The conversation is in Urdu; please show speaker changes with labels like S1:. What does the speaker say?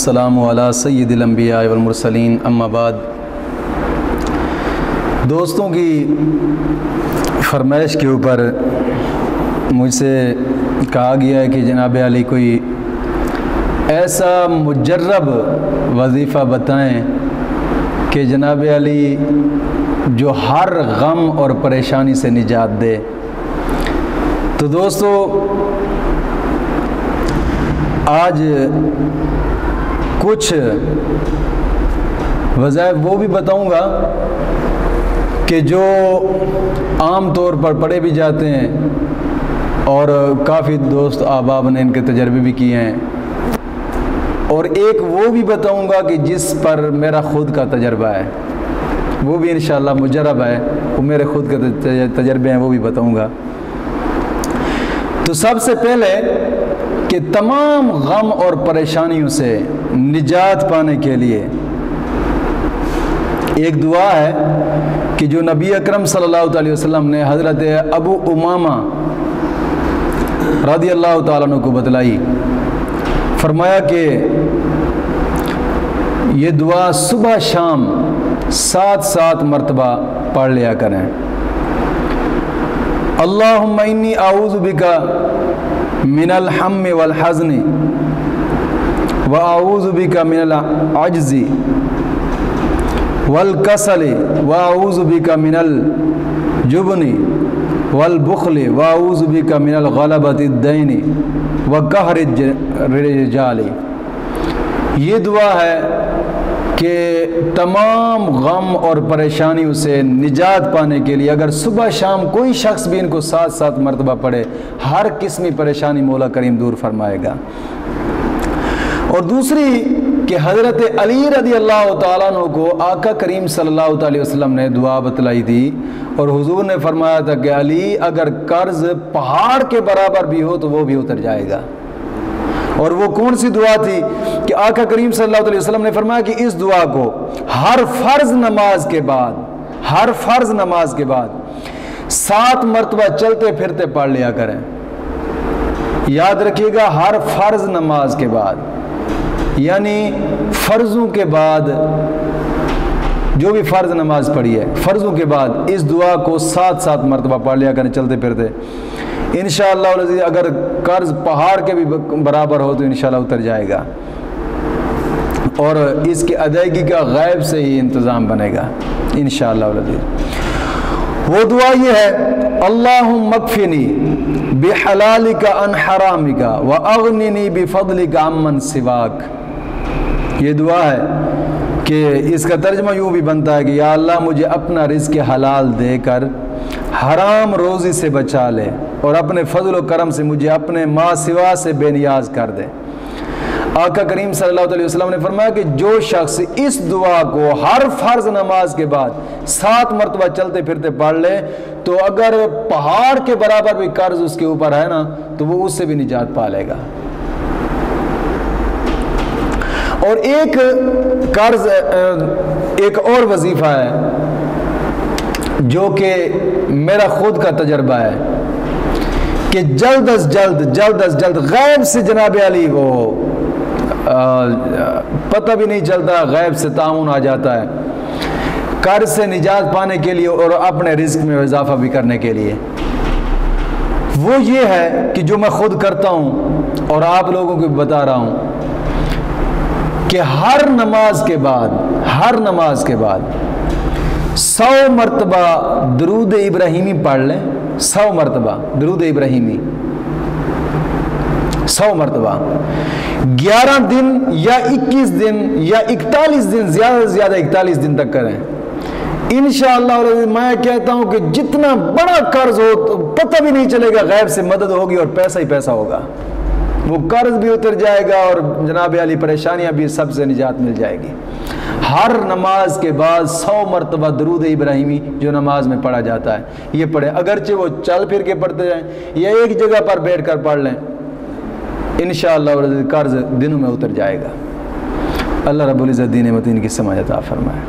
S1: السلام علی سید الانبیاء والمرسلین اما بعد۔ دوستوں کی فرمائش کے اوپر مجھ سے کہا گیا ہے کہ جناب علی کوئی ایسا مجرب وظیفہ بتائیں کہ جناب علی جو ہر غم اور پریشانی سے نجات دے۔ تو دوستو آج کچھ وظائف وہ بھی بتاؤں گا کہ جو عام طور پر پڑھے بھی جاتے ہیں اور کافی دوست احباب نے ان کے تجربے بھی کیے ہیں، اور ایک وہ بھی بتاؤں گا کہ جس پر میرا خود کا تجربہ ہے، وہ بھی انشاءاللہ مجرب ہے، وہ میرے خود کے تجربے ہیں، وہ بھی بتاؤں گا۔ تو سب سے پہلے کہ تمام غم اور پریشانیوں سے نجات پانے کے لیے ایک دعا ہے کہ جو نبی اکرم صلی اللہ علیہ وسلم نے حضرت ابو امامہ رضی اللہ تعالیٰ عنہ کو بتلائی۔ فرمایا کہ یہ دعا صبح شام 7 مرتبہ پڑھ لیا کریں۔ اللہم انی اعوذ بک من الہم والحزن واعوذ بک من العجز والکسل واعوذ بک من الجبن والبخل واعوذ بک من الغلبۃ الدین وقہر الرجال۔ یہ دعا ہے کہ تمام غم اور پریشانیوں سے نجات پانے کے لیے اگر صبح شام کوئی شخص بھی ان کو 7 مرتبہ پڑھے، ہر قسمی پریشانی مولا کریم دور فرمائے گا۔ اور دوسری کہ حضرت علی رضی اللہ تعالیٰ عنہ کو آقا کریم صلی اللہ علیہ وسلم نے دعا بتلائی تھی، اور حضور نے فرمایا تھا کہ علی اگر قرض پہاڑ کے برابر بھی ہو تو وہ بھی اتر جائے گا۔ اور وہ کون سی دعا تھی کہ آقا کریم صلی اللہ علیہ وسلم نے فرمایا کہ اس دعا کو ہر فرض نماز کے بعد 7 مرتبہ چلتے پھرتے پڑھ لیا کریں۔ یاد رکھیے گا، ہر فرض نماز کے بعد، یعنی فرضوں کے بعد جو بھی فرض نماز پڑھی ہے، فرضوں کے بعد اس دعا کو 7 مرتبہ پڑھ لیا کریں چلتے پھرتے۔ انشاءاللہ اگر قرض پہاڑ کے بھی برابر ہو تو انشاءاللہ اتر جائے گا، اور اس کی ادائیگی کا غیب سے ہی انتظام بنے گا انشاءاللہ۔ وہ دعا یہ ہے، اللہم اکفنی بحلالک عن حرامک واغننی بفضلک عمن سواک۔ یہ دعا ہے کہ اس کا ترجمہ یوں بھی بنتا ہے کہ یا اللہ مجھے اپنا رزق حلال دے کر حرام روزی سے بچا لے، اور اپنے فضل و کرم سے مجھے اپنے ما سوا سے بے نیاز کر دے۔ آقا کریم صلی اللہ علیہ وسلم نے فرمایا کہ جو شخص اس دعا کو ہر فرض نماز کے بعد 7 مرتبہ چلتے پھرتے پڑھ لے تو اگر پہاڑ کے برابر بھی قرض اس کے اوپر ہے نا تو وہ اس سے بھی نجات پا لے گا۔ اور ایک اور وظیفہ ہے جو کہ میرا خود کا تجربہ ہے کہ جلد از جلد غیب سے جناب علی وہ پتہ بھی نہیں چلتا، غیب سے تعاون آ جاتا ہے قرض سے نجات پانے کے لیے اور اپنے رزق میں اضافہ بھی کرنے کے لیے۔ وہ یہ ہے کہ جو میں خود کرتا ہوں اور آپ لوگوں کو بتا رہا ہوں کہ ہر نماز کے بعد 100 مرتبہ درود ابراہیمی پڑھ لیں۔ 100 مرتبہ درود ابراہیمی، 100 مرتبہ 11 دن یا 21 دن یا 41 دن، زیادہ سے زیادہ 41 دن تک کریں انشاءاللہ۔ میں کہتا ہوں کہ جتنا بڑا قرض ہو تو پتہ بھی نہیں چلے گا، غیب سے مدد ہوگی اور پیسہ ہی پیسہ ہوگا، وہ قرض بھی اتر جائے گا اور جناب علی پریشانیاں بھی سب سے نجات مل جائے گی۔ ہر نماز کے بعد 100 مرتبہ درود ابراہیمی جو نماز میں پڑھا جاتا ہے یہ پڑھیں، اگرچہ وہ چل پھر کے پڑھتے جائیں یا ایک جگہ پر بیٹھ کر پڑھ لیں، انشاءاللہ قرض دنوں میں اتر جائے گا۔ اللہ رب العزت دین متین کی سماعت عطا فرمائے۔